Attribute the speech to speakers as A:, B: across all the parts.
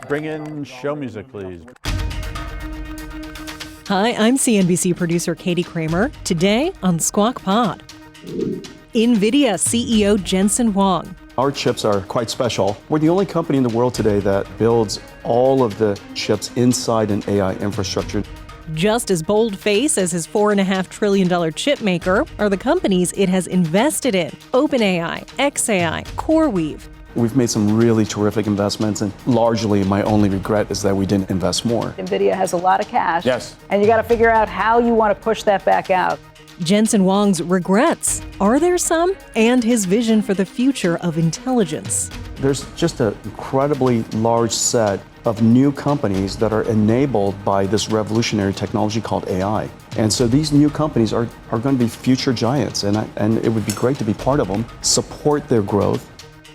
A: Bring in show music, please.
B: Hi, I'm CNBC producer Katie Kramer. Today on Squawk Pod, Nvidia CEO Jensen Huang.
C: Our chips are quite special. We're the only company in the world today that builds all of the chips inside an AI infrastructure.
B: Just as bold-faced as his $4.5 trillion chipmaker are the companies it has invested in: OpenAI, XAI, Coreweave.
C: We've made some really terrific investments, and largely my only regret is that we didn't invest more.
D: Nvidia has a lot of cash.
A: Yes.
D: And you got to figure out how you want to push that back out.
B: Jensen Huang's regrets. Are there some? And his vision for the future of intelligence.
C: There's just an incredibly large set of new companies that are enabled by this revolutionary technology called AI. And so these new companies are going to be future giants, and it would be great to be part of them, support their growth.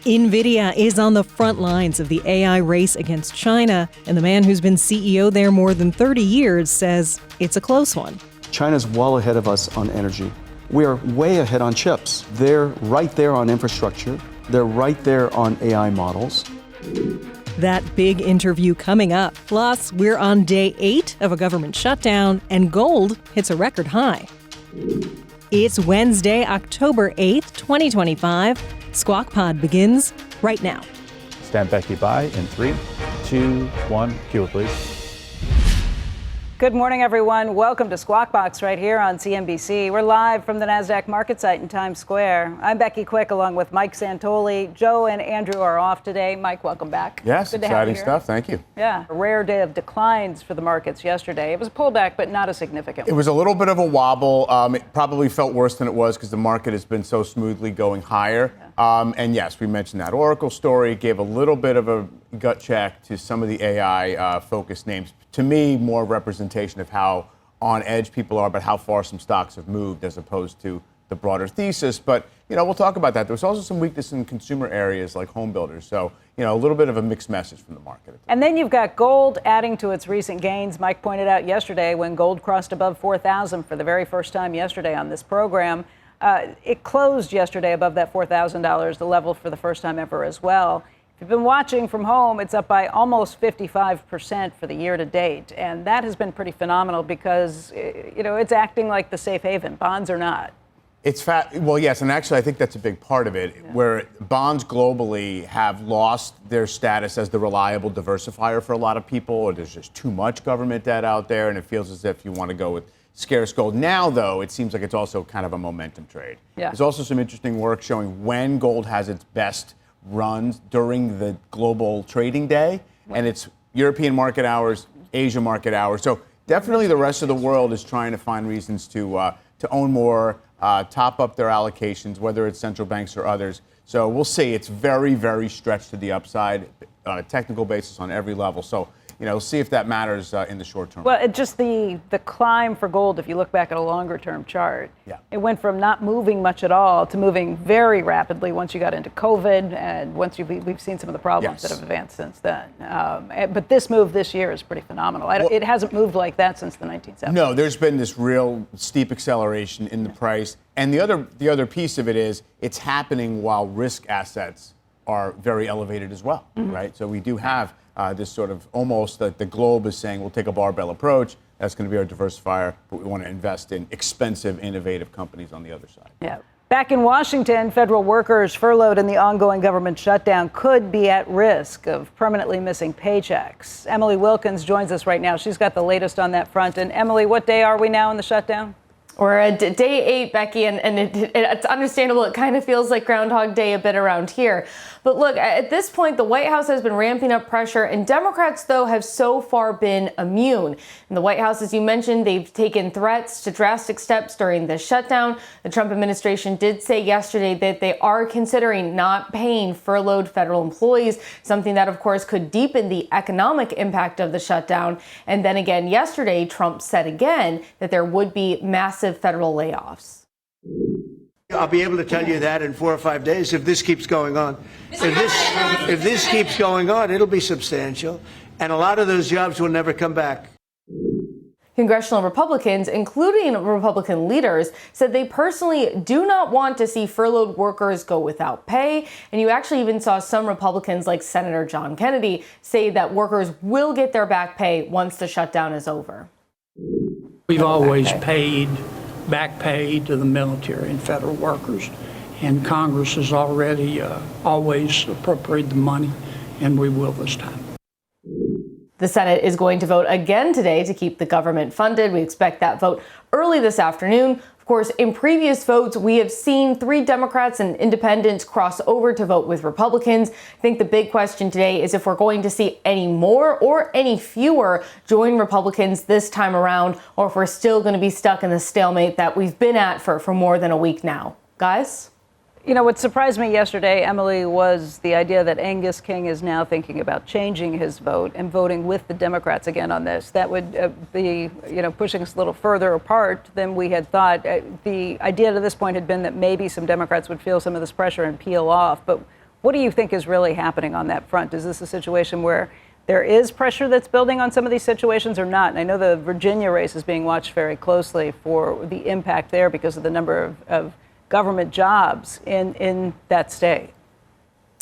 B: Nvidia is on the front lines of the AI race against China, and the man who's been CEO there more than 30 years says it's a close one.
C: China's well ahead of us on energy. We are way ahead on chips. They're right there on infrastructure. They're right there on AI models.
B: That big interview coming up. Plus, we're on day 8 of a government shutdown, and gold hits a record high. It's Wednesday, October 8th, 2025. Squawk Pod begins right now.
A: Stand Becky by in 3, 2, 1. Cue it, please.
D: Good morning, everyone. Welcome to Squawk Box right here on CNBC. We're live from the NASDAQ market site in Times Square. I'm Becky Quick along with Mike Santoli. Joe and Andrew are off today. Mike, welcome back.
E: Yes,
D: Good to have you
E: exciting
D: here.
E: stuff. Thank you.
D: Yeah, a rare day of declines for the markets yesterday. It was a pullback, but not a significant
E: It
D: one.
E: was a little bit of a wobble. It probably felt worse than it was because the market has been so smoothly going higher. And yes, we mentioned that Oracle story gave a little bit of a gut check to some of the AI-focused names. To me, more representation of how on edge people are, but how far some stocks have moved as opposed to the broader thesis. But, we'll talk about that. There was also some weakness in consumer areas like home builders. So, a little bit of a mixed message from the market.
D: And then you've got gold adding to its recent gains. Mike pointed out yesterday when gold crossed above 4,000 for the very first time yesterday on this program. It closed yesterday above that $4,000, the level for the first time ever as well. If you've been watching from home, it's up by almost 55% for the year to date. And that has been pretty phenomenal because, it's acting like the safe haven. Bonds are not.
E: Well, yes, and actually I think that's a big part of it, where bonds globally have lost their status as the reliable diversifier for a lot of people, or there's just too much government debt out there, and it feels as if you want to go with scarce gold. Now, though, it seems like it's also kind of a momentum trade.
D: Yeah.
E: There's also some interesting work showing when gold has its best runs during the global trading day, and it's European market hours, Asia market hours. So definitely the rest of the world is trying to find reasons to own more, top up their allocations, whether it's central banks or others. So we'll see. It's very, very stretched to the upside on a technical basis on every level. So, see if that matters in the short term.
D: Well, just the climb for gold, if you look back at a longer term chart, it went from not moving much at all to moving very rapidly once you got into COVID, and once we've seen some of the problems that have advanced since then. But this move this year is pretty phenomenal. It hasn't moved like that since the 1970s.
E: No, there's been this real steep acceleration in the price. And the other piece of it is it's happening while risk assets are very elevated as well, right? So we do have this sort of almost like the globe is saying we'll take a barbell approach. That's going to be our diversifier, but we want to invest in expensive, innovative companies on the other side.
D: Yeah. Back in Washington, federal workers furloughed in the ongoing government shutdown could be at risk of permanently missing paychecks. Emily Wilkins joins us right now. She's got the latest on that front. And Emily, what day are we now in the shutdown?
F: We're at day 8, Becky, and it's understandable. It kind of feels like Groundhog Day a bit around here. But look, at this point, the White House has been ramping up pressure, and Democrats, though, have so far been immune. In the White House, as you mentioned, they've taken threats to drastic steps during the shutdown. The Trump administration did say yesterday that they are considering not paying furloughed federal employees, something that, of course, could deepen the economic impact of the shutdown. And then again, yesterday, Trump said again that there would be massive federal layoffs.
G: I'll be able to tell you that in 4 or 5 days if this keeps going on. If this keeps going on, it'll be substantial, and a lot of those jobs will never come back.
F: Congressional Republicans, including Republican leaders, said they personally do not want to see furloughed workers go without pay. And you actually even saw some Republicans like Senator John Kennedy say that workers will get their back pay once the shutdown is over.
H: We've always paid back pay to the military and federal workers, and Congress has already always appropriated the money, and we will this time.
F: The Senate is going to vote again today to keep the government funded. We expect that vote early this afternoon. Of course, in previous votes, we have seen 3 Democrats and independents cross over to vote with Republicans. I think the big question today is if we're going to see any more or any fewer join Republicans this time around, or if we're still going to be stuck in the stalemate that we've been at for more than a week now. Guys?
D: You know, what surprised me yesterday, Emily, was the idea that Angus King is now thinking about changing his vote and voting with the Democrats again on this. That would be, pushing us a little further apart than we had thought. The idea to this point had been that maybe some Democrats would feel some of this pressure and peel off. But what do you think is really happening on that front? Is this a situation where there is pressure that's building on some of these situations or not? And I know the Virginia race is being watched very closely for the impact there because of the number of government jobs in that state.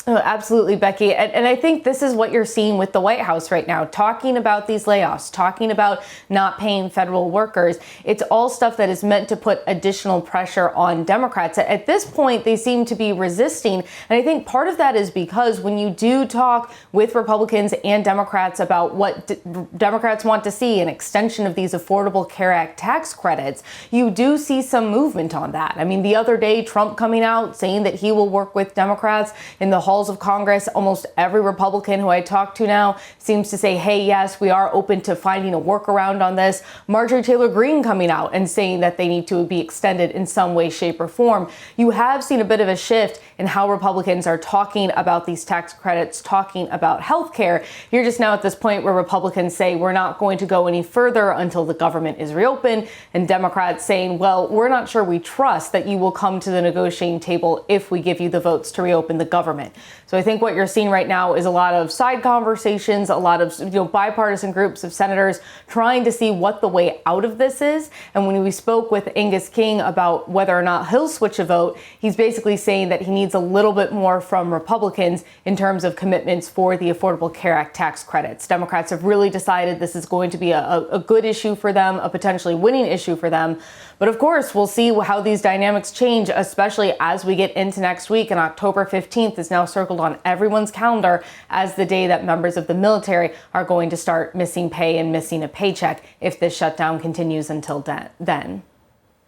F: Oh, absolutely, Becky. And I think this is what you're seeing with the White House right now, talking about these layoffs, talking about not paying federal workers. It's all stuff that is meant to put additional pressure on Democrats. At this point, they seem to be resisting. And I think part of that is because when you do talk with Republicans and Democrats about what Democrats want to see, an extension of these Affordable Care Act tax credits, you do see some movement on that. I mean, the other day, Trump coming out saying that he will work with Democrats in the halls of Congress. Almost every Republican who I talk to now seems to say, hey, yes, we are open to finding a workaround on this. Marjorie Taylor Greene coming out and saying that they need to be extended in some way, shape, or form. You have seen a bit of a shift in how Republicans are talking about these tax credits, talking about health care. You're just now at this point where Republicans say we're not going to go any further until the government is reopened, and Democrats saying, well, we're not sure we trust that you will come to the negotiating table if we give you the votes to reopen the government. So I think what you're seeing right now is a lot of side conversations, a lot of bipartisan groups of senators trying to see what the way out of this is. And when we spoke with Angus King about whether or not he'll switch a vote, he's basically saying that he needs a little bit more from Republicans in terms of commitments for the Affordable Care Act tax credits. Democrats have really decided this is going to be a good issue for them, a potentially winning issue for them. But of course, we'll see how these dynamics change, especially as we get into next week. And October 15th is now circled on everyone's calendar as the day that members of the military are going to start missing pay and missing a paycheck if this shutdown continues until then.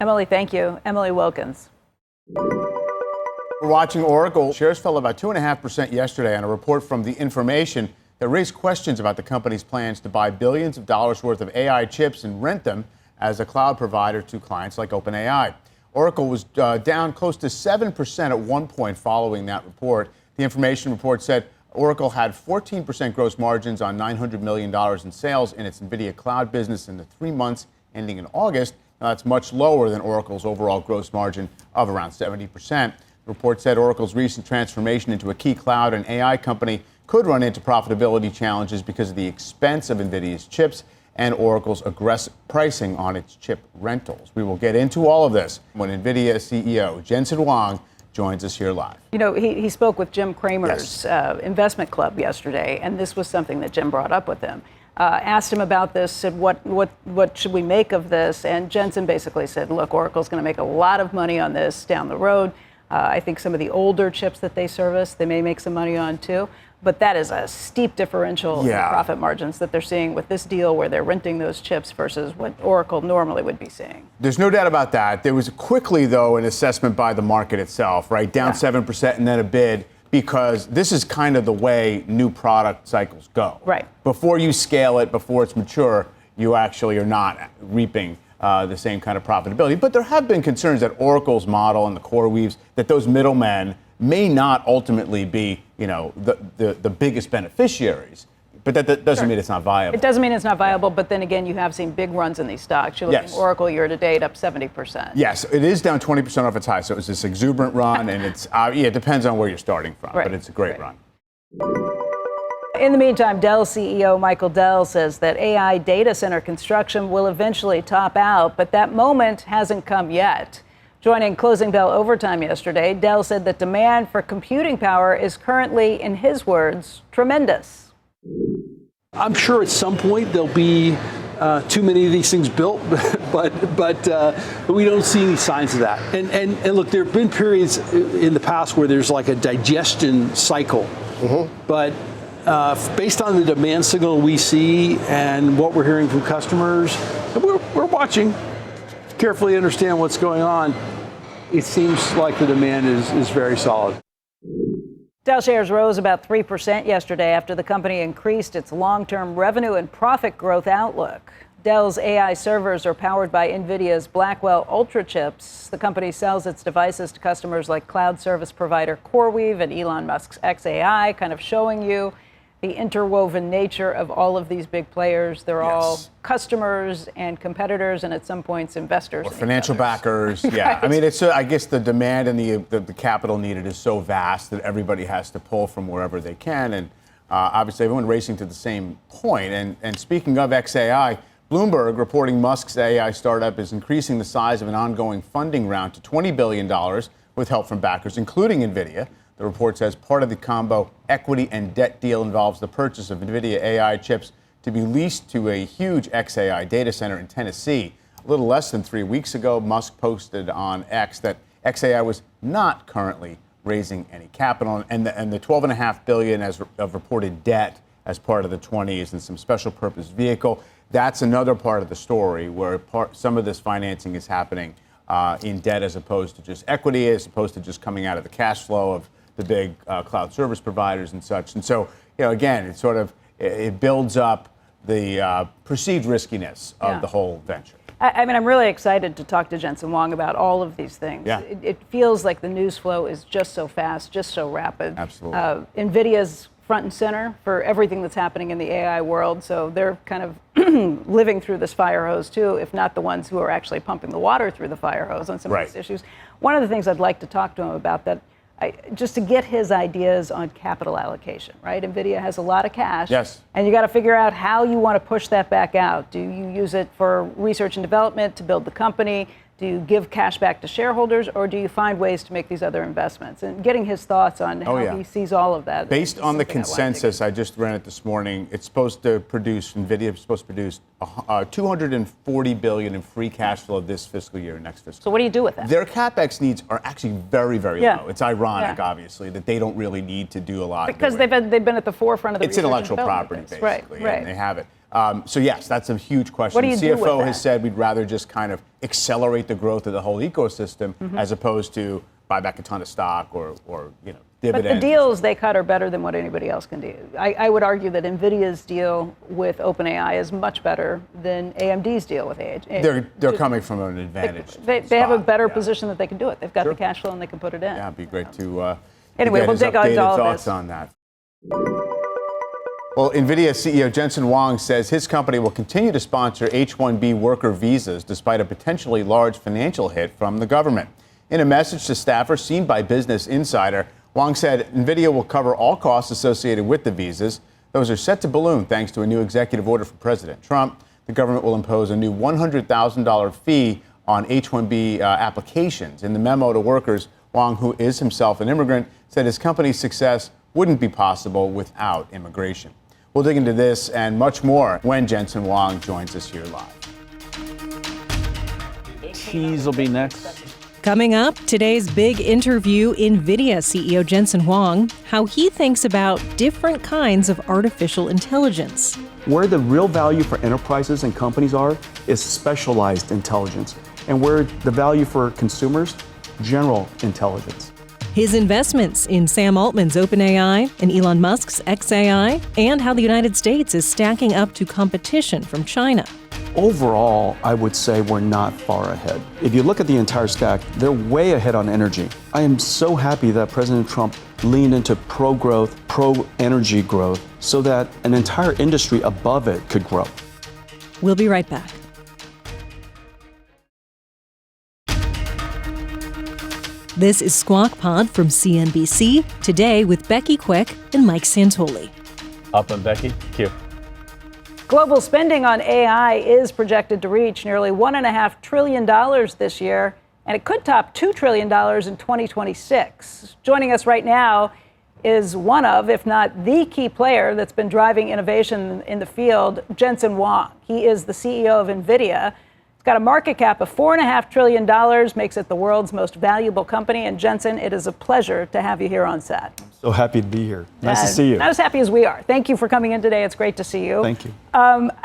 D: Emily, thank you. Emily Wilkins.
E: We're watching Oracle. Shares fell about 2.5% yesterday on a report from The Information that raised questions about the company's plans to buy billions of dollars worth of AI chips and rent them as a cloud provider to clients like OpenAI. Oracle was down close to 7% at one point following that report. The Information report said Oracle had 14% gross margins on $900 million in sales in its Nvidia cloud business in the 3 months ending in August. Now, that's much lower than Oracle's overall gross margin of around 70%. The report said Oracle's recent transformation into a key cloud and AI company could run into profitability challenges because of the expense of Nvidia's chips and Oracle's aggressive pricing on its chip rentals. We will get into all of this when Nvidia CEO Jensen Huang joins us here live.
D: You know, he spoke with Jim Kramer's investment club yesterday, and this was something that Jim brought up with him. Asked him about this, said, what should we make of this? And Jensen basically said, look, Oracle's going to make a lot of money on this down the road. I think some of the older chips that they service, they may make some money on too. But that is a steep differential in the profit margins that they're seeing with this deal where they're renting those chips versus what Oracle normally would be seeing.
E: There's no doubt about that. There was quickly, though, an assessment by the market itself, right? Down 7% and then a bid, because this is kind of the way new product cycles go.
D: Right.
E: Before you scale it, before it's mature, you actually are not reaping the same kind of profitability. But there have been concerns that Oracle's model and the Coreweaves, that those middlemen may not ultimately be, the biggest beneficiaries. But that doesn't mean it's not viable.
D: It doesn't mean it's not viable, but then again, you have seen big runs in these stocks. You're looking at Oracle year to date up 70%.
E: Yes, it is down 20% off its high. So it was this exuberant run, and it's it depends on where you're starting from, but it's a great run.
D: In the meantime, Dell CEO Michael Dell says that AI data center construction will eventually top out, but that moment hasn't come yet. Joining Closing Bell Overtime yesterday, Dell said that demand for computing power is currently, in his words, tremendous.
I: I'm sure at some point there'll be too many of these things built, but we don't see any signs of that. And look, there have been periods in the past where there's like a digestion cycle, but based on the demand signal we see and what we're hearing from customers, we're watching, carefully understand what's going on. It seems like the demand is very solid.
D: Dell shares rose about 3% yesterday after the company increased its long-term revenue and profit growth outlook. Dell's AI servers are powered by Nvidia's Blackwell Ultra chips. The company sells its devices to customers like cloud service provider Coreweave and Elon Musk's XAI, kind of showing you the interwoven nature of all of these big players. They're all customers and competitors, and at some points investors.
E: Or financial backers. Yeah, right. I mean, it's I guess the demand and the capital needed is so vast that everybody has to pull from wherever they can, and obviously everyone racing to the same point. And speaking of XAI, Bloomberg reporting Musk's AI startup is increasing the size of an ongoing funding round to $20 billion with help from backers, including Nvidia. The report says part of the combo equity and debt deal involves the purchase of Nvidia AI chips to be leased to a huge XAI data center in Tennessee. A little less than 3 weeks ago, Musk posted on X that XAI was not currently raising any capital, and the $12.5 billion of reported debt as part of the 20 is in some special purpose vehicle. That's another part of the story where some of this financing is happening in debt as opposed to just equity, as opposed to just coming out of the cash flow of the big cloud service providers and such. And so, again, it builds up the perceived riskiness of the whole venture.
D: I mean, I'm really excited to talk to Jensen Huang about all of these things.
E: Yeah.
D: It feels like the news flow is just so fast, just so rapid.
E: Absolutely.
D: NVIDIA's front and center for everything that's happening in the AI world, so they're kind of living through this fire hose too, if not the ones who are actually pumping the water through the fire hose on some of these issues. One of the things I'd like to talk to him about just to get his ideas on capital allocation, right? NVIDIA has a lot of cash.
E: Yes.
D: And you got to figure out how you want to push that back out. Do you use it for research and development to build the company? Do you give cash back to shareholders, or do you find ways to make these other investments? And getting his thoughts on how he sees all of that.
E: Based on the consensus, I just ran it this morning, it's supposed to produce, NVIDIA is supposed to produce $240 billion in free cash flow this fiscal year, next fiscal year.
D: So what do you do with that?
E: Their CapEx needs are actually very, very low. It's ironic, obviously, that they don't really need to do a lot.
D: Because they've been at the forefront of the
E: It's intellectual property, basically,
D: right.
E: And they have it. So yes, that's a huge question.
D: What do you
E: the
D: do with
E: CFO
D: that?
E: has said we'd rather just kind of accelerate the growth of the whole ecosystem as opposed to buy back a ton of stock or dividends.
D: But the deals they cut are better than what anybody else can do. I would argue that NVIDIA's deal with OpenAI is much better than AMD's deal with AI.
E: They're coming from an advantage.
D: They have a better position that they can do it. They've got the cash flow and they can put it in.
E: Yeah, it'd be great to
D: anyway,
E: get
D: we'll
E: his
D: dig into all of
E: thoughts
D: this.
E: on that. Well, Nvidia CEO Jensen Huang says his company will continue to sponsor H-1B worker visas despite a potentially large financial hit from the government. In a message to staffers seen by Business Insider, Huang said Nvidia will cover all costs associated with the visas. Those are set to balloon thanks to a new executive order from President Trump. The government will impose a new $100,000 fee on H-1B applications. In the memo to workers, Huang, who is himself an immigrant, said his company's success wouldn't be possible without immigration. We'll dig into this and much more when Jensen Huang joins us here live.
A: Cheese will be next.
B: Coming up, today's big interview, Nvidia CEO Jensen Huang, how he thinks about different kinds of artificial intelligence.
C: Where the real value for enterprises and companies are is specialized intelligence. And where the value for consumers, general intelligence.
B: His investments in Sam Altman's OpenAI and Elon Musk's XAI, and how the United States is stacking up to competition from China.
C: Overall, I would say we're not far ahead. If you look at the entire stack, they're way ahead on energy. I am so happy that President Trump leaned into pro-growth, pro-energy growth, so that an entire industry above it could grow.
B: We'll be right back. This is Squawk Pod from CNBC, today with Becky Quick and Mike Santoli.
A: Up and Becky, Q.
D: Global spending on AI is projected to reach nearly $1.5 trillion this year, and it could top $2 trillion in 2026. Joining us right now is one of, if not the key player that's been driving innovation in the field, Jensen Huang. He is the CEO of Nvidia. It's got a market cap of $4.5 trillion, makes it the world's most valuable company. And Jensen, it is a pleasure to have you here on set.
C: So happy to be here. Nice to see you.
D: Not as happy as we are. Thank you for coming in today. It's great to see you.
C: Thank you.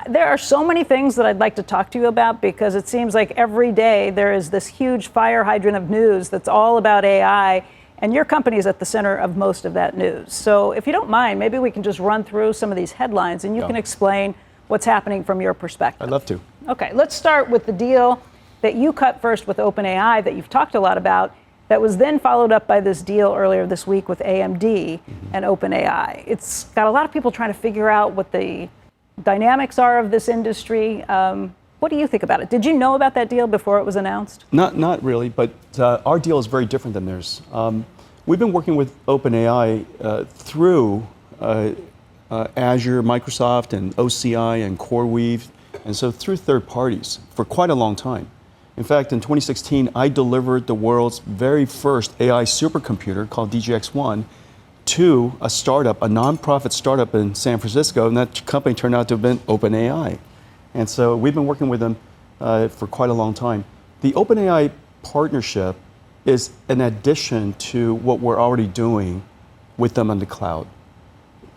D: There are so many things that I'd like to talk to you about because it seems like every day there is this huge fire hydrant of news that's all about AI, and your company is at the center of most of that news. So if you don't mind, maybe we can just run through some of these headlines and you can explain what's happening from your perspective.
C: I'd love to.
D: Okay, let's start with the deal that you cut first with OpenAI that you've talked a lot about, that was then followed up by this deal earlier this week with AMD and OpenAI. It's got a lot of people trying to figure out what the dynamics are of this industry. What do you think about it? Did you know about that deal before it was announced?
C: Not really, but our deal is very different than theirs. We've been working with OpenAI through Azure, Microsoft, and OCI, and Coreweave, and so through third parties for quite a long time. In fact, in 2016, I delivered the world's very first AI supercomputer called DGX-1 to a startup, a nonprofit startup in San Francisco, and that company turned out to have been OpenAI. And so we've been working with them for quite a long time. The OpenAI partnership is an addition to what we're already doing with them on the cloud.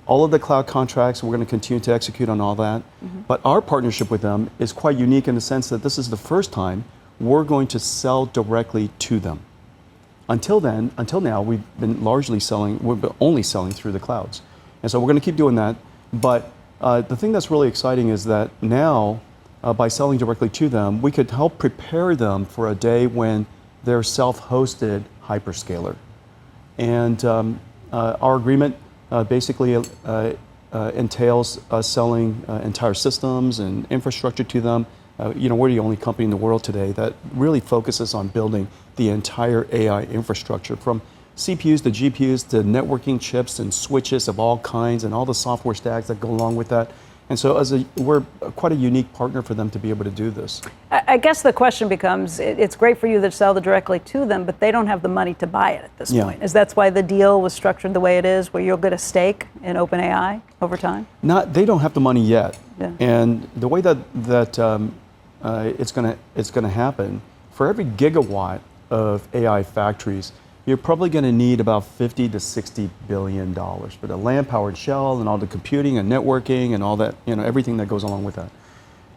C: All of the cloud contracts, we're going to continue to execute on all that. But our partnership with them is quite unique in the sense that this is the first time we're going to sell directly to them. Until now, we've been only selling through the clouds. And so we're going to keep doing that. But the thing that's really exciting is that now, by selling directly to them, we could help prepare them for a day when they're self-hosted hyperscaler. And our agreement basically entails us selling entire systems and infrastructure to them. We're the only company in the world today that really focuses on building the entire AI infrastructure, from CPUs to GPUs to networking chips and switches of all kinds and all the software stacks that go along with that. And so we're quite a unique partner for them to be able to do this.
D: I guess the question becomes, it's great for you to sell directly to them, but they don't have the money to buy it at this point. Is that why the deal was structured the way it is, where you'll get a stake in OpenAI over time?
C: They don't have the money yet.
D: Yeah.
C: And the way that it's going to happen, for every gigawatt of AI factories, you're probably going to need about $50 to $60 billion for the land, power, and shell, and all the computing and networking and all that, everything that goes along with that.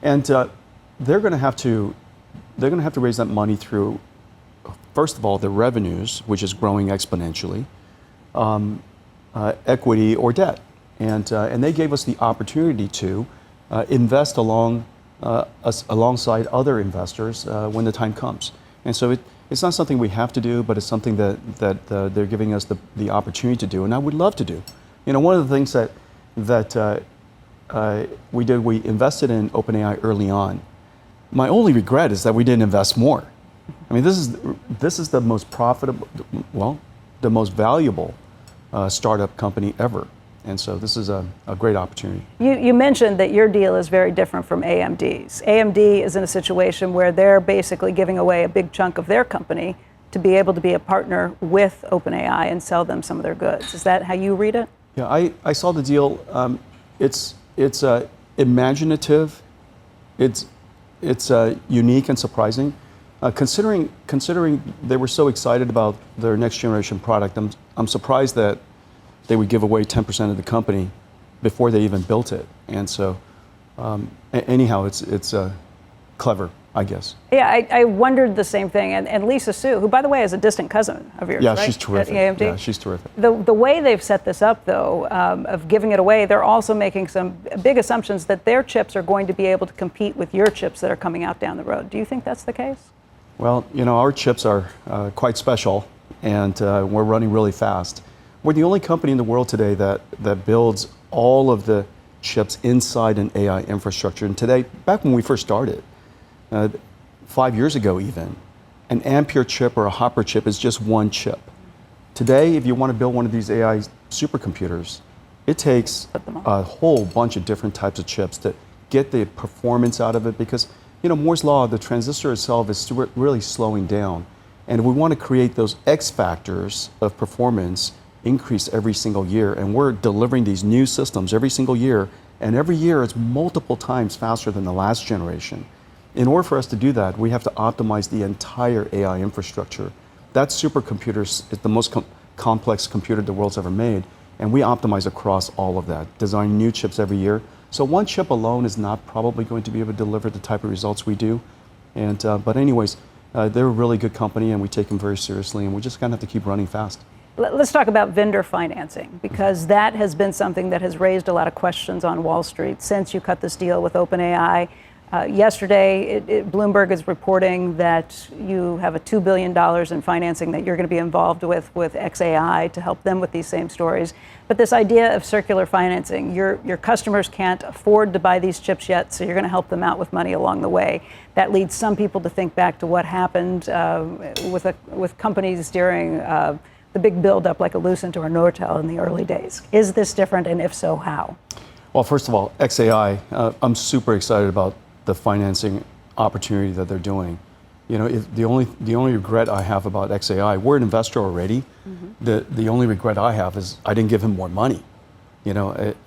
C: And they're going to have to raise that money through, first of all, the revenues, which is growing exponentially, equity or debt, and they gave us the opportunity to invest alongside other investors when the time comes. And so it's not something we have to do, but it's something that they're giving us the opportunity to do, and I would love to do. One of the things that we did, we invested in OpenAI early on. My only regret is that we didn't invest more. I mean, this is the most profitable, the most valuable startup company ever. And so this is a great opportunity.
D: You mentioned that your deal is very different from AMD's. AMD is in a situation where they're basically giving away a big chunk of their company to be able to be a partner with OpenAI and sell them some of their goods. Is that how you read it?
C: Yeah, I saw the deal. It's imaginative. It's unique and surprising. Considering they were so excited about their next generation product, I'm surprised that they would give away 10% of the company before they even built it. And so, anyhow, it's clever, I guess.
D: Yeah, I wondered the same thing. And Lisa Su, who, by the way, is a distant cousin of yours, right?
C: She's terrific.
D: At AMD.
C: Yeah, she's terrific.
D: The way they've set this up, though, of giving it away, they're also making some big assumptions that their chips are going to be able to compete with your chips that are coming out down the road. Do you think that's the case?
C: Well, our chips are quite special, and we're running really fast. We're the only company in the world today that builds all of the chips inside an AI infrastructure. And today, back when we first started, 5 years ago even, an Ampere chip or a Hopper chip is just one chip. Today, if you want to build one of these AI supercomputers, it takes a whole bunch of different types of chips to get the performance out of it because, Moore's law, the transistor itself is really slowing down. And we want to create those X factors of performance increase every single year. And we're delivering these new systems every single year. And every year it's multiple times faster than the last generation. In order for us to do that, we have to optimize the entire AI infrastructure. That supercomputer is the most complex computer the world's ever made. And we optimize across all of that, design new chips every year. So one chip alone is not probably going to be able to deliver the type of results we do. And, but anyways, they're a really good company and we take them very seriously and we just kind of have to keep running fast.
D: Let's talk about vendor financing because that has been something that has raised a lot of questions on Wall Street since you cut this deal with OpenAI. Yesterday, Bloomberg is reporting that you have a $2 billion in financing that you're going to be involved with XAI to help them with these same stories. But this idea of circular financing, your customers can't afford to buy these chips yet, so you're going to help them out with money along the way. That leads some people to think back to what happened with companies during the big buildup like a Lucent or a Nortel in the early days. Is this different, and if so, how?
C: Well, first of all, XAI, I'm super excited about the financing opportunity that they're doing. The only regret I have about XAI, we're an investor already. The only regret I have is I didn't give him more money.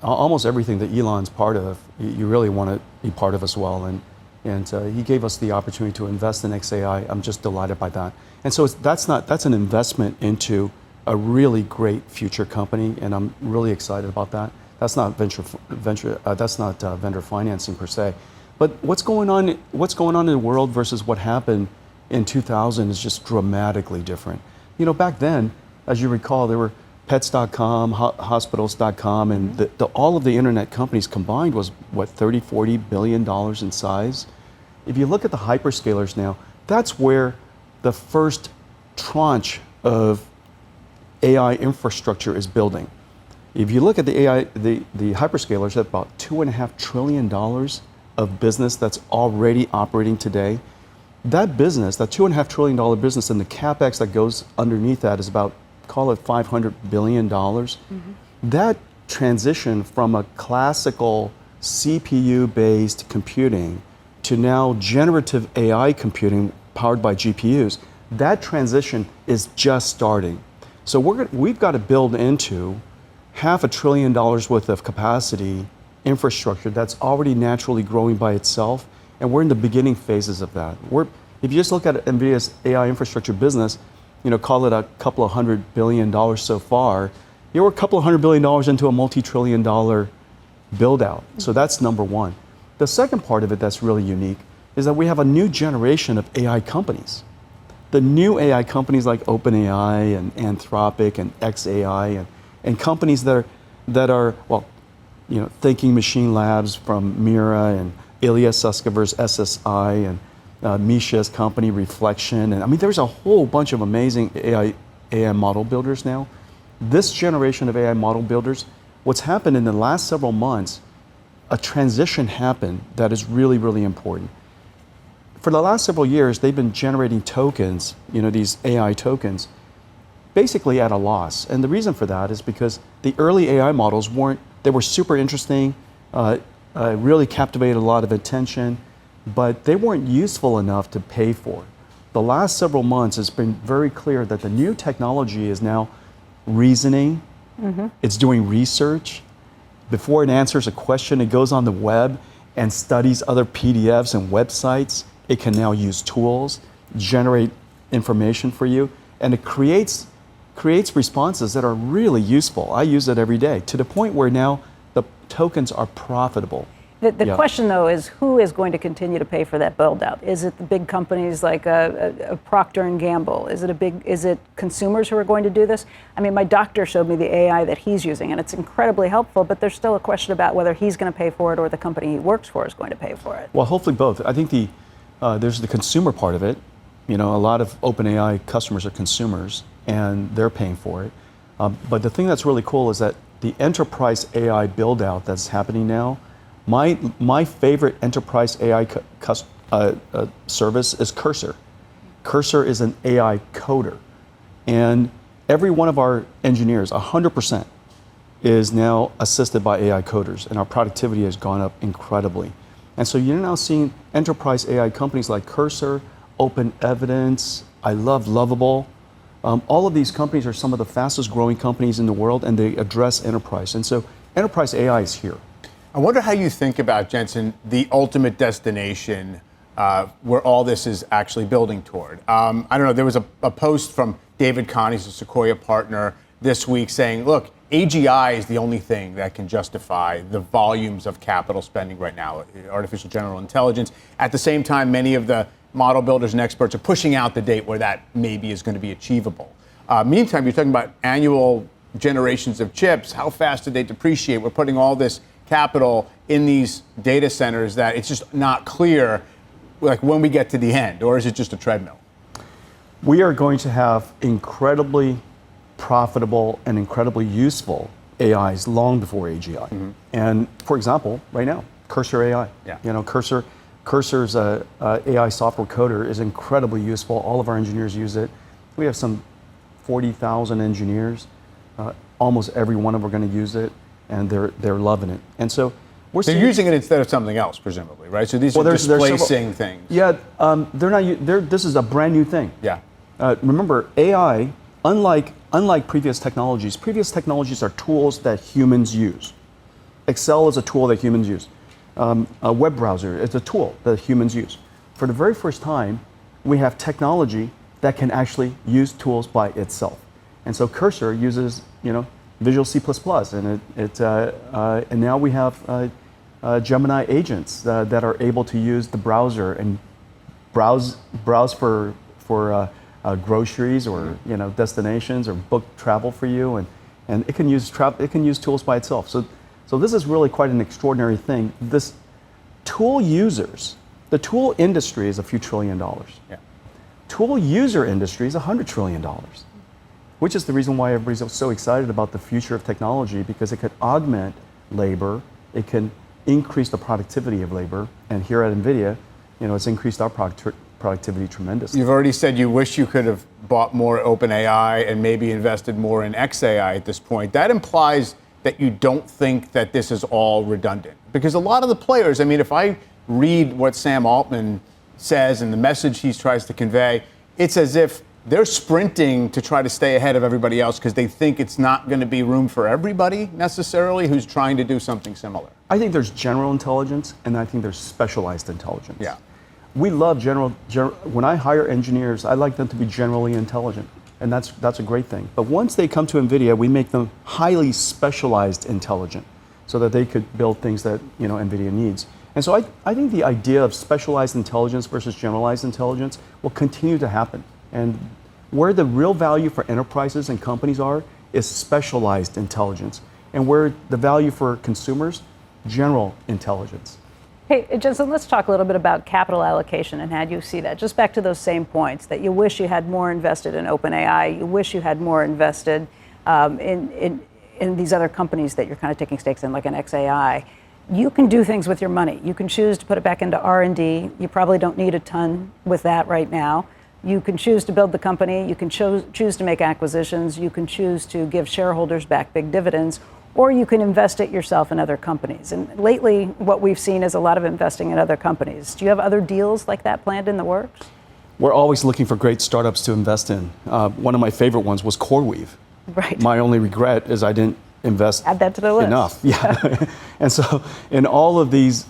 C: Almost everything that Elon's part of, you really want to be part of as well. And he gave us the opportunity to invest in XAI. I'm just delighted by that. And so that's an investment into a really great future company, and I'm really excited about that. That's not vendor financing per se. But what's going on in the world versus what happened in 2000 is just dramatically different. Back then, as you recall, there were pets.com, hospitals.com, and all of the internet companies combined was, what, $30-40 billion in size? If you look at the hyperscalers now, that's where the first tranche of AI infrastructure is building. If you look at the AI, the hyperscalers have about $2.5 trillion of business that's already operating today. That business, that $2.5 trillion business, and the capex that goes underneath that is about, call it $500 billion. That transition from a classical CPU-based computing to now generative AI computing powered by GPUs, that transition is just starting. So we've got to build into $500 billion worth of capacity infrastructure that's already naturally growing by itself, and we're in the beginning phases of that. If you just look at Nvidia's AI infrastructure business, call it a couple of $100 billion so far, we're a couple of $100 billion into a multi-trillion dollar build out. So that's number one. The second part of it that's really unique is that we have a new generation of AI companies. The new AI companies like OpenAI and Anthropic and XAI and companies that are Thinking Machine Labs from Mira and Ilya Sutskever's SSI and Misha's company Reflection. And I mean, there's a whole bunch of amazing AI model builders now. This generation of AI model builders, what's happened in the last several months, a transition happened that is really, really important. For the last several years, they've been generating tokens, these AI tokens, basically at a loss. And the reason for that is because the early AI models they were super interesting, really captivated a lot of attention, but they weren't useful enough to pay for. The last several months, it's been very clear that the new technology is now reasoning, it's doing research. Before it answers a question, it goes on the web and studies other PDFs and websites. It can now use tools, generate information for you, and it creates responses that are really useful. I use it every day to the point where now the tokens are profitable.
D: The question, though, is who is going to continue to pay for that build out? Is it the big companies like a Procter & Gamble? Is it consumers who are going to do this? I mean, my doctor showed me the AI that he's using, and it's incredibly helpful, but there's still a question about whether he's going to pay for it or the company he works for is going to pay for it.
C: Well, hopefully both. I think there's the consumer part of it. A lot of OpenAI customers are consumers, and they're paying for it. But the thing that's really cool is that the enterprise AI build out that's happening now, my favorite enterprise AI service is Cursor. Cursor is an AI coder. And every one of our engineers, 100%, is now assisted by AI coders, and our productivity has gone up incredibly. And so you're now seeing enterprise AI companies like Cursor, Open Evidence, I love Lovable. All of these companies are some of the fastest growing companies in the world, and they address enterprise. And so enterprise AI is here.
E: I wonder how you think about, Jensen, the ultimate destination where all this is actually building toward. I don't know, there was a post from David Kahn, he's a Sequoia partner, this week saying, look, AGI is the only thing that can justify the volumes of capital spending right now, artificial general intelligence. At the same time, many of the model builders and experts are pushing out the date where that maybe is going to be achievable. Meantime, you're talking about annual generations of chips. How fast do they depreciate? We're putting all this capital in these data centers that it's just not clear, like when we get to the end, or is it just a treadmill?
C: We are going to have incredibly profitable and incredibly useful AIs long before AGI. Mm-hmm. And for example, right now, Cursor AI.
E: Yeah.
C: You know, Cursor's AI software coder is incredibly useful. All of our engineers use it. We have some 40,000 engineers. Almost every one of them are going to use it, and they're loving it. And so
E: they're using it instead of something else, presumably, right? So these are displacing things.
C: Yeah, they're not. This is a brand new thing.
E: Yeah.
C: Remember, AI, unlike previous technologies are tools that humans use. Excel is a tool that humans use. A web browser is a tool that humans use. For the very first time, we have technology that can actually use tools by itself. And so Cursor uses, Visual C++, and and now we have Gemini agents that are able to use the browser and browse for groceries or destinations or book travel for you, and it can use tools by itself. So this is really quite an extraordinary thing. This the tool industry is a few $1 trillion.
E: Yeah.
C: Tool user industry is $100 trillion, which is the reason why everybody's so excited about the future of technology, because it could augment labor, it can increase the productivity of labor, and here at Nvidia, it's increased our productivity tremendously.
E: You've already said you wish you could have bought more OpenAI and maybe invested more in XAI at this point. That implies that you don't think that this is all redundant. Because a lot of the players, if I read what Sam Altman says and the message he tries to convey, it's as if they're sprinting to try to stay ahead of everybody else because they think it's not going to be room for everybody necessarily who's trying to do something similar.
C: I think there's general intelligence, and I think there's specialized intelligence.
E: Yeah.
C: We love general. When I hire engineers, I like them to be generally intelligent, and that's a great thing. But once they come to NVIDIA, we make them highly specialized intelligent, so that they could build things that NVIDIA needs. And so I think the idea of specialized intelligence versus generalized intelligence will continue to happen. And where the real value for enterprises and companies is specialized intelligence, and where the value for consumers, general intelligence.
D: Hey, Jensen, let's talk a little bit about capital allocation and how you see that. Just back to those same points, that you wish you had more invested in OpenAI, you wish you had more invested in these other companies that you're kind of taking stakes in, like an XAI. You can do things with your money. You can choose to put it back into R&D. You probably don't need a ton with that right now. You can choose to build the company. You can choose to make acquisitions. You can choose to give shareholders back big dividends, or you can invest it yourself in other companies. And lately, what we've seen is a lot of investing in other companies. Do you have other deals like that planned in the works?
C: We're always looking for great startups to invest in. One of my favorite ones was Coreweave.
D: Right.
C: My only regret is I didn't invest
D: Add that to the list.
C: enough. Yeah. And so in all of these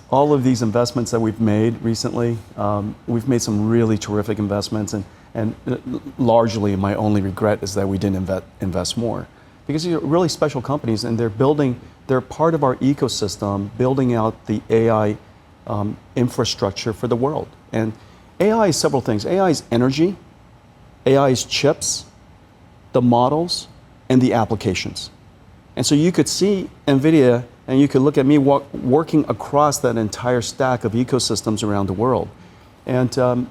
C: investments that we've made recently, we've made some really terrific investments, and largely my only regret is that we didn't invest more. Because these are really special companies, and they're part of our ecosystem, building out the AI infrastructure for the world. And AI is several things. AI is energy, AI is chips, the models, and the applications. And so you could see NVIDIA, and you could look at me working across that entire stack of ecosystems around the world. And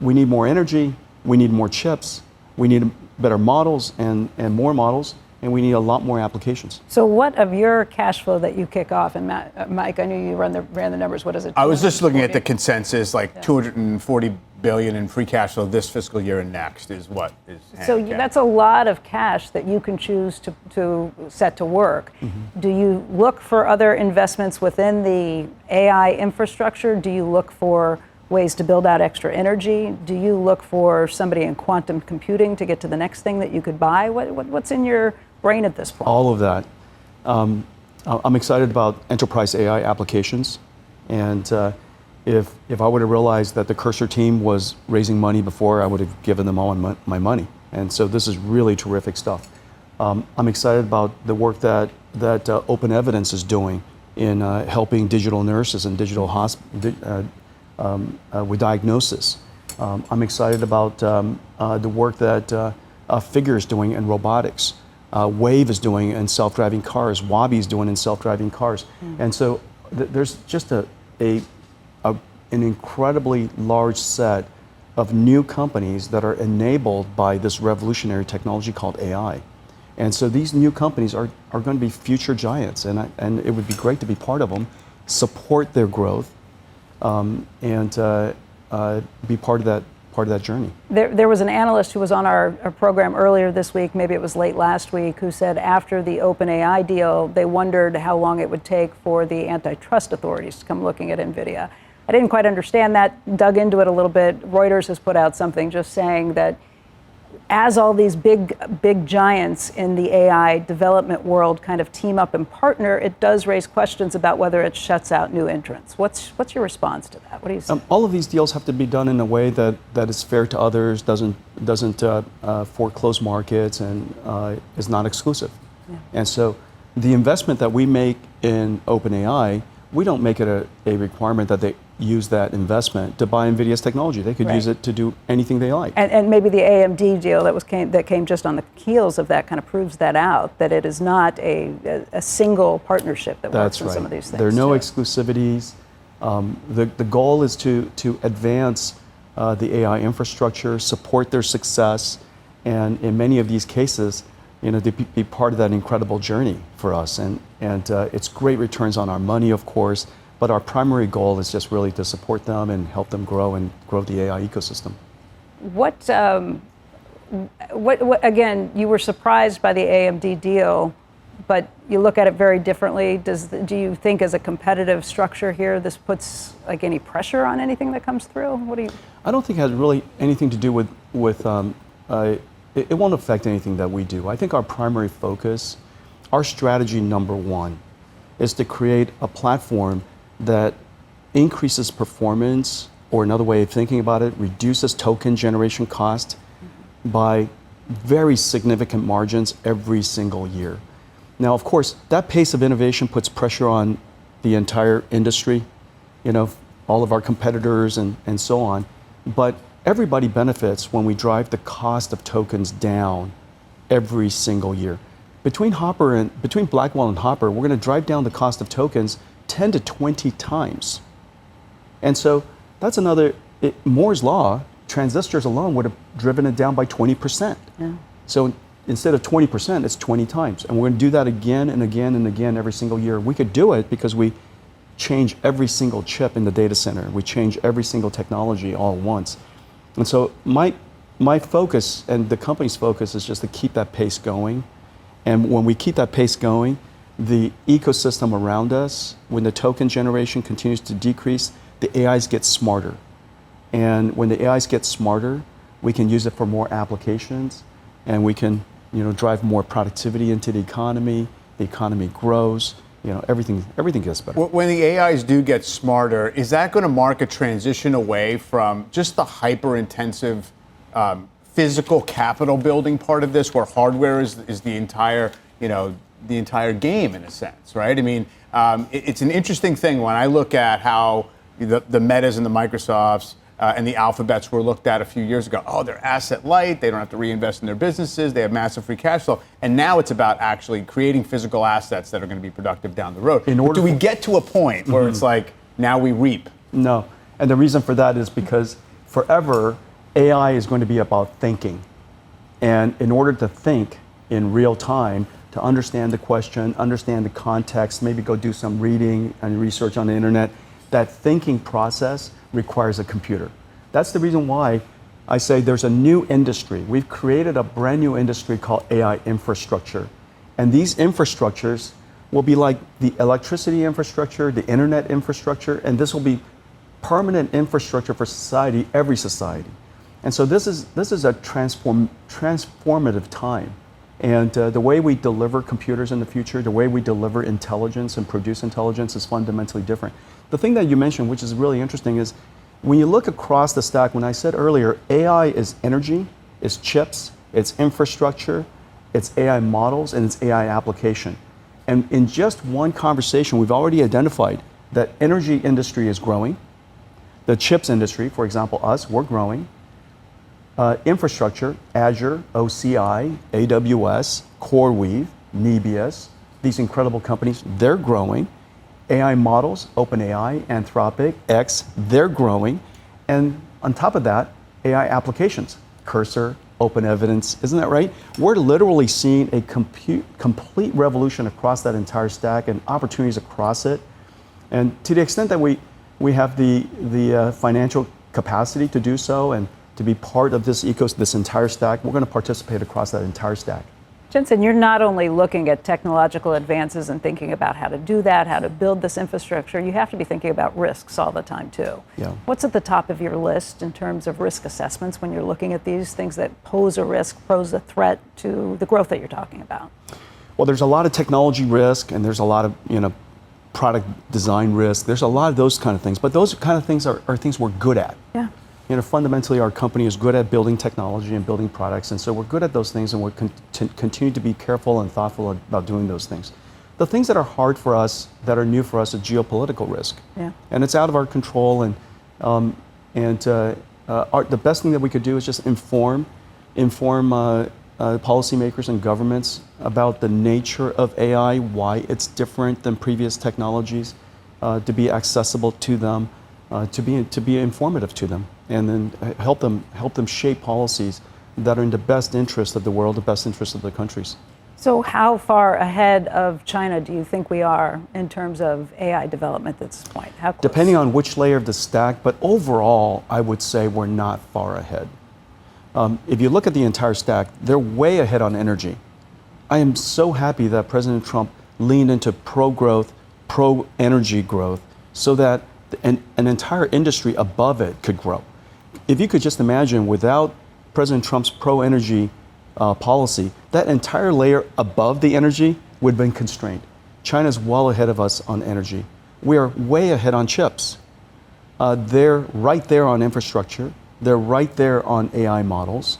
C: we need more energy, we need more chips, we need better models and more models, and we need a lot more applications.
D: So what of your cash flow that you kick off, and Mike, I knew you ran the numbers, what is it?
E: I was just looking at the consensus, like $240 billion in free cash flow this fiscal year and next is what is.
D: So that's a lot of cash that you can choose to set to work. Mm-hmm. Do you look for other investments within the AI infrastructure? Do you look for ways to build out extra energy? Do you look for somebody in quantum computing to get to the next thing that you could buy? What's in your brain at this point?
C: All of that. I'm excited about enterprise AI applications. And if I would have realized that the Cursor team was raising money before, I would have given them all my money. And so this is really terrific stuff. I'm excited about the work that Open Evidence is doing in helping digital nurses and digital with diagnosis. I'm excited about the work that Figure is doing in robotics. Wave is doing in self-driving cars. Wabi is doing in self-driving cars. And so there's just an incredibly large set of new companies that are enabled by this revolutionary technology called AI. And so these new companies are going to be future giants, and it would be great to be part of them, support their growth, and be part of that journey.
D: There was an analyst who was on our program earlier this week, maybe it was late last week, who said after the OpenAI deal, they wondered how long it would take for the antitrust authorities to come looking at Nvidia. I didn't quite understand that, dug into it a little bit. Reuters has put out something just saying that as all these big giants in the AI development world kind of team up and partner, it does raise questions about whether it shuts out new entrants. What's your response to that? What do you say?
C: All of these deals have to be done in a way that is fair to others, doesn't foreclose markets, and is not exclusive. Yeah. And so the investment that we make in OpenAI, we don't make it a requirement that they use that investment to buy NVIDIA's technology. They could use it to do anything they like.
D: And maybe the AMD deal that came just on the heels of that kind of proves that out, that it is not a single partnership that works on some of these things.
C: There are no exclusivities. The goal is to advance the AI infrastructure, support their success, and in many of these cases, to be part of that incredible journey for us. And it's great returns on our money, of course, but our primary goal is just really to support them and help them grow the AI ecosystem.
D: What again, you were surprised by the AMD deal, but you look at it very differently. Do you think as a competitive structure here, this puts like any pressure on anything that comes through?
C: I don't think it has really anything to do with it won't affect anything that we do. I think our primary focus, our strategy number one, is to create a platform that increases performance, or another way of thinking about it, reduces token generation cost by very significant margins every single year. Now, of course, that pace of innovation puts pressure on the entire industry, all of our competitors and so on. But everybody benefits when we drive the cost of tokens down every single year. Between Blackwell and Hopper, we're going to drive down the cost of tokens 10 to 20 times. And so that's Moore's law, transistors alone would have driven it down by 20%. Yeah. So instead of 20%, it's 20 times. And we're going to do that again and again and again every single year. We could do it because we change every single chip in the data center. We change every single technology all at once. And so my focus and the company's focus is just to keep that pace going. And when we keep that pace going, the ecosystem around us, when the token generation continues to decrease, the AIs get smarter. And when the AIs get smarter, we can use it for more applications, and we can drive more productivity into the economy grows, everything gets better.
E: When the AIs do get smarter, is that going to mark a transition away from just the hyper-intensive physical capital building part of this, where hardware is the entire, the entire game in a sense, right? I mean, it's an interesting thing when I look at how the Metas and the Microsofts and the Alphabets were looked at a few years ago. Oh, they're asset light. They don't have to reinvest in their businesses. They have massive free cash flow. And now it's about actually creating physical assets that are going to be productive down the road. Do we get to a point where it's like, now we reap?
C: No. And the reason for that is because forever, AI is going to be about thinking. And in order to think in real time, to understand the question, understand the context, maybe go do some reading and research on the internet, that thinking process requires a computer. That's the reason why I say there's a new industry. We've created a brand new industry called AI infrastructure. And these infrastructures will be like the electricity infrastructure, the internet infrastructure, and this will be permanent infrastructure for society, every society. And so this is a transformative time. And the way we deliver computers in the future, the way we deliver intelligence and produce intelligence is fundamentally different. The thing that you mentioned, which is really interesting, is when you look across the stack, when I said earlier, AI is energy, it's chips, it's infrastructure, it's AI models, and it's AI application. And in just one conversation, we've already identified that energy industry is growing. The chips industry, for example, us, we're growing. Infrastructure, Azure, OCI, AWS, Coreweave, Nebius, these incredible companies, they're growing. AI models, OpenAI, Anthropic, X, they're growing. And on top of that, AI applications, Cursor, OpenEvidence, isn't that right? We're literally seeing a complete revolution across that entire stack and opportunities across it. And to the extent that we have the financial capacity to do so and to be part of this this entire stack, we're going to participate across that entire stack.
D: Jensen, you're not only looking at technological advances and thinking about how to do that, how to build this infrastructure, you have to be thinking about risks all the time too.
C: Yeah.
D: What's at the top of your list in terms of risk assessments when you're looking at these things that pose a risk, pose a threat to the growth that you're talking about?
C: Well, there's a lot of technology risk and there's a lot of, product design risk. There's a lot of those kind of things, but those kind of things are things we're good at.
D: Yeah.
C: Fundamentally, our company is good at building technology and building products, and so we're good at those things, and we're continue to be careful and thoughtful about doing those things. The things that are hard for us, that are new for us, is geopolitical risk, and it's out of our control. And the best thing that we could do is just inform policymakers and governments about the nature of AI, why it's different than previous technologies, to be accessible to them. To be informative to them, and then help them shape policies that are in the best interest of the world, the best interest of the countries.
D: So how far ahead of China do you think we are in terms of AI development at this point? How close?
C: Depending on which layer of the stack, but overall, I would say we're not far ahead. If you look at the entire stack, they're way ahead on energy. I am so happy that President Trump leaned into pro-growth, pro-energy growth, so that an entire industry above it could grow. If you could just imagine, without President Trump's pro-energy policy, that entire layer above the energy would have been constrained. China's well ahead of us on energy. We are way ahead on chips. They're right there on infrastructure. They're right there on AI models.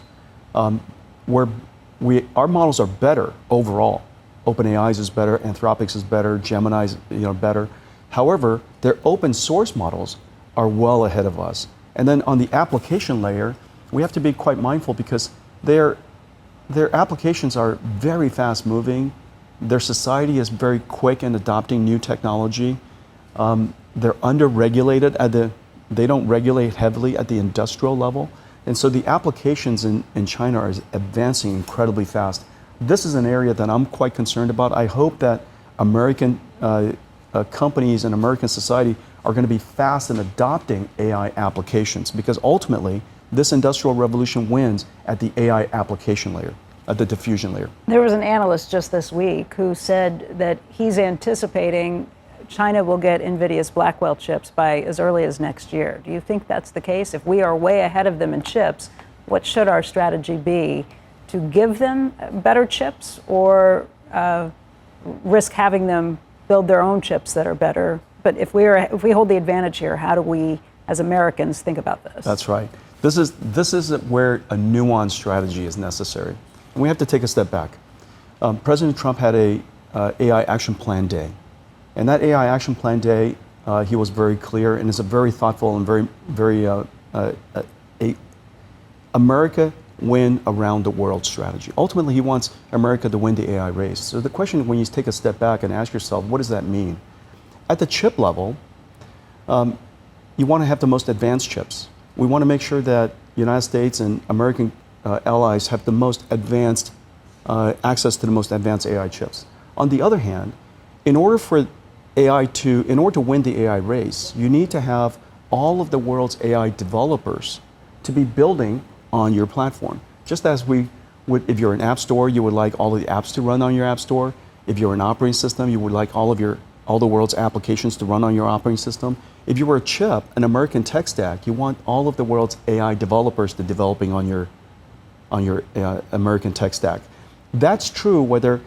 C: Our models are better overall. OpenAI's is better, Anthropic's is better, Gemini's better. However, their open source models are well ahead of us. And then on the application layer, we have to be quite mindful because their applications are very fast moving. Their society is very quick in adopting new technology. They're under-regulated they don't regulate heavily at the industrial level. And so the applications in China are advancing incredibly fast. This is an area that I'm quite concerned about. I hope that American companies and American society are going to be fast in adopting AI applications, because ultimately this industrial revolution wins at the AI application layer, at the diffusion layer.
D: There was an analyst just this week who said that he's anticipating China will get Nvidia's Blackwell chips by as early as next year. Do you think that's the case? If we are way ahead of them in chips, what should our strategy be? To give them better chips, or risk having them build their own chips that are better? But if we hold the advantage here, how do we, as Americans, think about this?
C: That's right. This is where a nuanced strategy is necessary. And we have to take a step back. President Trump had a AI Action Plan Day. And that AI Action Plan Day, he was very clear, and it's a very thoughtful and very America win around the world strategy. Ultimately, he wants America to win the AI race. So the question, when you take a step back and ask yourself, what does that mean? At the chip level, you want to have the most advanced chips. We want to make sure that the United States and American allies have the most advanced access to the most advanced AI chips. On the other hand, in order to win the AI race, you need to have all of the world's AI developers to be building on your platform. Just as we would, if you're an app store, you would like all of the apps to run on your app store. If you're an operating system, you would like all the world's applications to run on your operating system. If you were a chip, an American tech stack, you want all of the world's AI developers to developing on your American tech stack. That's true whether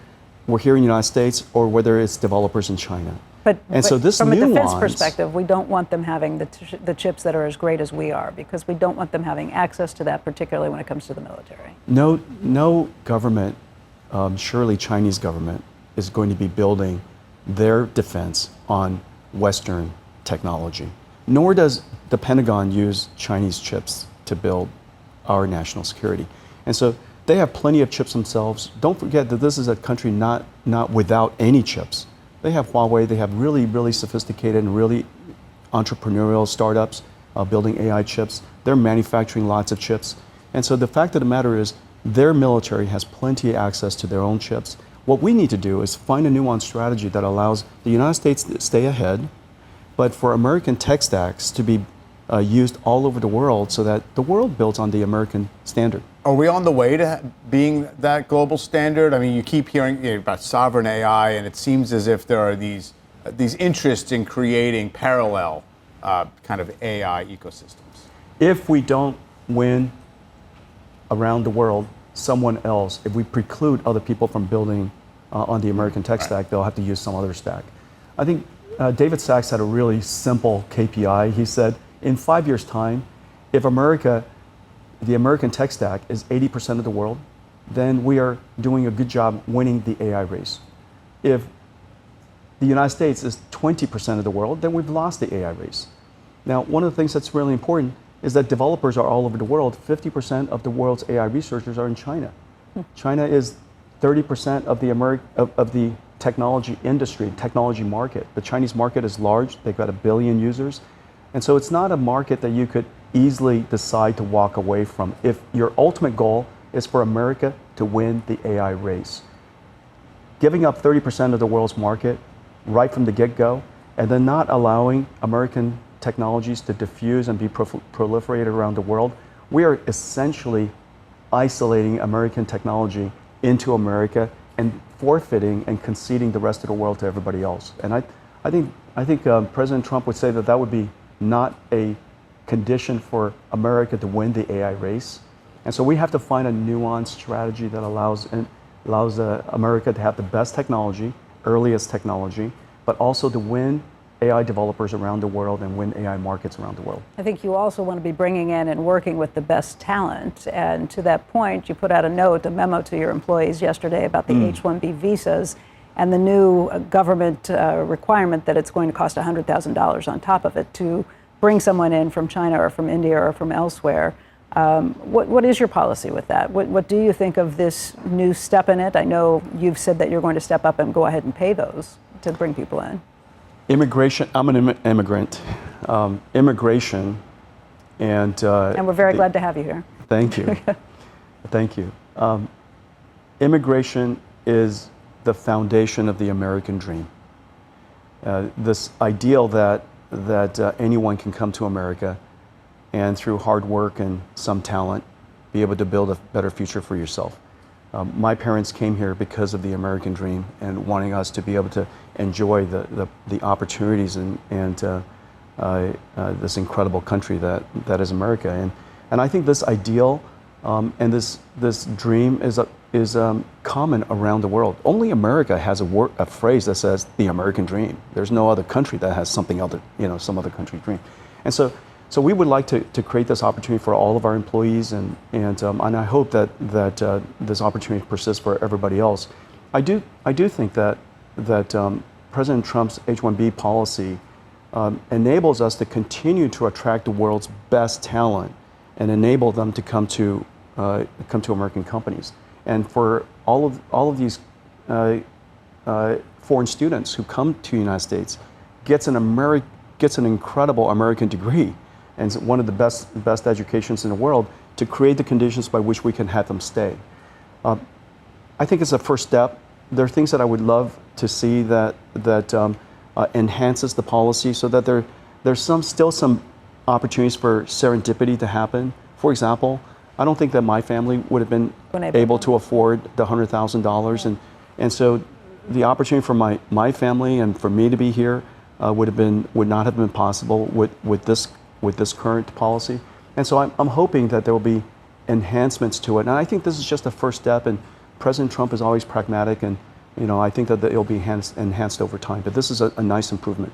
C: we're here in the United States or whether it's developers in China.
D: But
C: so this
D: from a defense
C: nuance,
D: perspective, we don't want them having the chips that are as great as we are, because we don't want them having access to that, particularly when it comes to the military.
C: No government, surely Chinese government, is going to be building their defense on Western technology. Nor does the Pentagon use Chinese chips to build our national security. And so they have plenty of chips themselves. Don't forget that this is a country not without any chips. They have Huawei, they have really, really sophisticated and really entrepreneurial startups building AI chips. They're manufacturing lots of chips. And so the fact of the matter is their military has plenty of access to their own chips. What we need to do is find a nuanced strategy that allows the United States to stay ahead, but for American tech stacks to be used all over the world so that the world builds on the American standard.
E: Are we on the way to being that global standard? I mean, you keep hearing about sovereign AI, and it seems as if there are these interests in creating parallel kind of AI ecosystems.
C: If we don't win around the world, someone else, if we preclude other people from building on the American tech stack, they'll have to use some other stack. I think David Sachs had a really simple KPI. He said, in 5 years' time, if the American tech stack is 80% of the world, then we are doing a good job winning the AI race. If the United States is 20% of the world, then we've lost the AI race. Now, one of the things that's really important is that developers are all over the world. 50% of the world's AI researchers are in China. China is 30% of the technology industry, technology market. The Chinese market is large. They've got 1 billion users. And so it's not a market that you could easily decide to walk away from if your ultimate goal is for America to win the AI race. Giving up 30% of the world's market right from the get-go, and then not allowing American technologies to diffuse and be proliferated around the world, we are essentially isolating American technology into America and forfeiting and conceding the rest of the world to everybody else. And I think President Trump would say that that would be not a condition for America to win the AI race. And so we have to find a nuanced strategy that allows America to have the best technology, earliest technology, but also to win AI developers around the world and win AI markets around the world.
D: I think you also want to be bringing in and working with the best talent. And to that point, you put out a memo to your employees yesterday about the H-1B visas and the new government requirement that it's going to cost $100,000 on top of it to bring someone in from China or from India or from elsewhere. What is your policy with that? What do you think of this new step in it? I know you've said that you're going to step up and go ahead and pay those to bring people in.
C: Immigration, I'm an immigrant. Immigration and
D: we're very glad to have you here.
C: Thank you. Thank you. Immigration is the foundation of the American dream. This ideal that anyone can come to America and through hard work and some talent be able to build a better future for yourself. My parents came here because of the American dream and wanting us to be able to enjoy the opportunities and this incredible country that is America. And I think this ideal and this dream is common around the world. Only America has a phrase that says the American dream. There's no other country that has something other, some other country dream. And so we would like to create this opportunity for all of our employees, and I hope that this opportunity persists for everybody else. I do think that President Trump's H-1B policy enables us to continue to attract the world's best talent and enable them to come to American companies. And for all of these foreign students who come to the United States, gets an incredible American degree and one of the best educations in the world, to create the conditions by which we can have them stay. I think it's a first step. There are things that I would love to see that enhances the policy so that there's still some opportunities for serendipity to happen. For example, I don't think that my family would have been able to afford the $100,000. And so the opportunity for my family and for me to be here would not have been possible with this current policy. And so I'm hoping that there will be enhancements to it. And I think this is just a first step, and President Trump is always pragmatic, and I think that it'll be enhanced over time. But this is a nice improvement.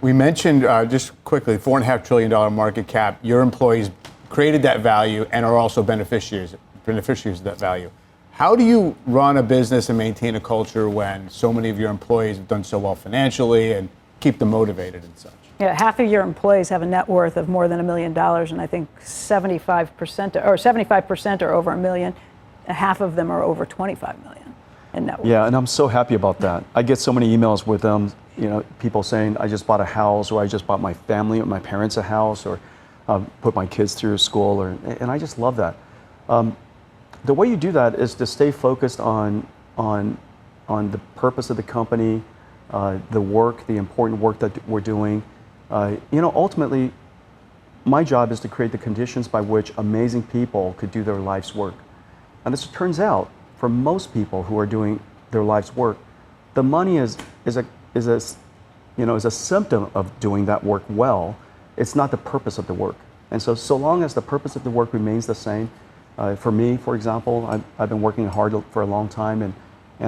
E: We mentioned, just quickly, $4.5 trillion market cap. Your employees created that value and are also beneficiaries of that value. How do you run a business and maintain a culture when so many of your employees have done so well financially and keep them motivated and such?
D: Yeah, half of your employees have a net worth of more than $1 million, and I think 75% are over $1 million. Half of them are over $25 million in net worth.
C: Yeah, and I'm so happy about that. I get so many emails with people saying, I just bought a house, or I just bought my parents a house, or put my kids through school, and I just love that. The way you do that is to stay focused on the purpose of the company, the important work that we're doing. Ultimately, my job is to create the conditions by which amazing people could do their life's work. And as it turns out, for most people who are doing their life's work, the money is a symptom of doing that work well. It's not the purpose of the work. And so long as the purpose of the work remains the same, for me, for example, I've been working hard for a long time, and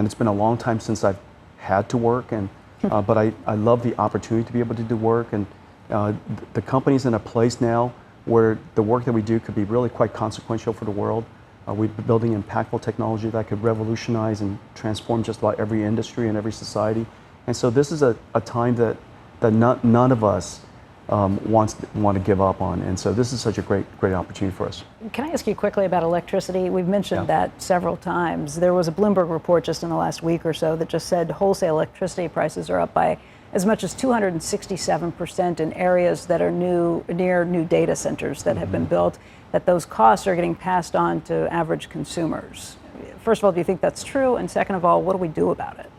C: it's been a long time since I've had to work, but I love the opportunity to be able to do work, and the company's in a place now where the work that we do could be really quite consequential for the world. We're building impactful technology that could revolutionize and transform just about every industry and every society. And so this is a time that none of us want to give up on. And so this is such a great opportunity for us.
D: Can I ask you quickly about electricity? We've mentioned that several times. There was a Bloomberg report just in the last week or so that just said wholesale electricity prices are up by as much as 267% in areas that are near new data centers that have been built, that those costs are getting passed on to average consumers. First of all, do you think that's true? And second of all, what do we do about it?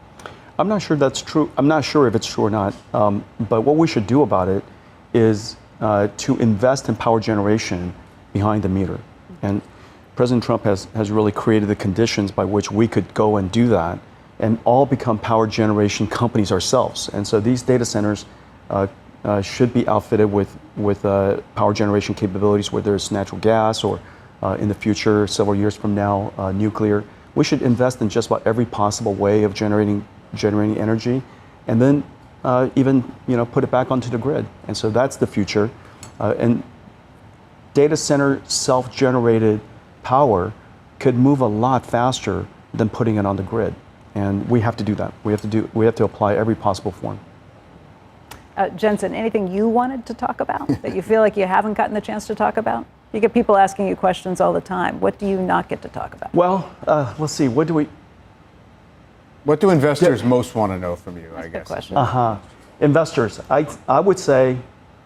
C: I'm not sure that's true. I'm not sure if it's true or not. But what we should do about it is to invest in power generation behind the meter. And President Trump has really created the conditions by which we could go and do that and all become power generation companies ourselves. And so these data centers should be outfitted with power generation capabilities, whether it's natural gas or in the future, several years from now, nuclear. We should invest in just about every possible way of generating energy, and then even put it back onto the grid. And so that's the future. And data center self-generated power could move a lot faster than putting it on the grid. And we have to do that. We have to apply every possible form.
D: Jensen, anything you wanted to talk about that you feel like you haven't gotten the chance to talk about? You get people asking you questions all the time. What do you not get to talk about?
C: Well, let's see. What do
E: investors most want to know from you, I guess?
D: Good question.
C: Investors, I would say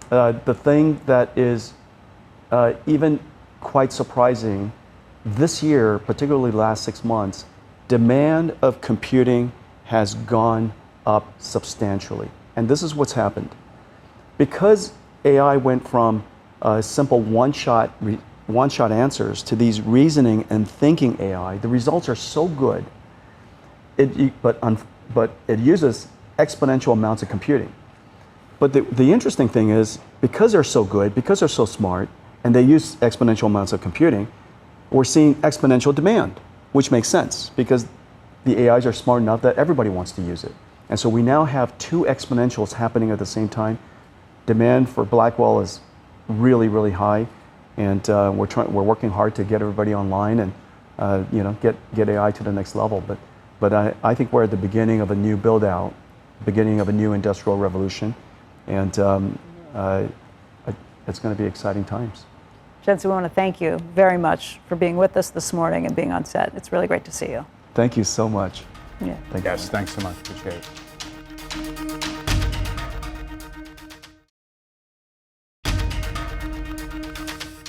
C: the thing that is even quite surprising this year, particularly the last 6 months, demand of computing has gone up substantially. And this is what's happened. Because AI went from simple one-shot answers to these reasoning and thinking AI, the results are so good. But it uses exponential amounts of computing. But the interesting thing is, because they're so good, because they're so smart, and they use exponential amounts of computing, we're seeing exponential demand, which makes sense because the AIs are smart enough that everybody wants to use it. And so we now have two exponentials happening at the same time. Demand for Blackwell is really, really high, and we're working hard to get everybody online and get AI to the next level. But I think we're at the beginning of a new build-out, beginning of a new industrial revolution, and it's going to be exciting times.
D: Jensen, we want to thank you very much for being with us this morning and being on set. It's really great to see you.
C: Thank you so much.
D: Yeah.
E: Yes, thanks so much. Appreciate it.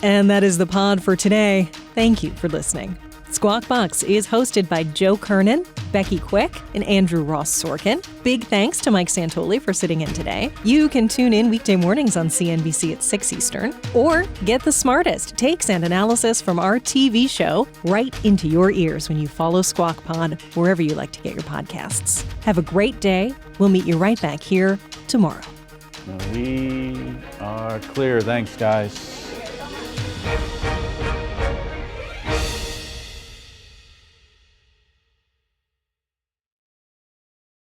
B: And that is the pod for today. Thank you for listening. Squawk Box is hosted by Joe Kernan, Becky Quick and Andrew Ross Sorkin. Big thanks to Mike Santoli for sitting in today. You can tune in weekday mornings on CNBC at 6 Eastern, or get the smartest takes and analysis from our TV show right into your ears when you follow Squawk Pod wherever you like to get your podcasts. Have a great day. We'll meet you right back here tomorrow.
A: We are clear. Thanks, guys.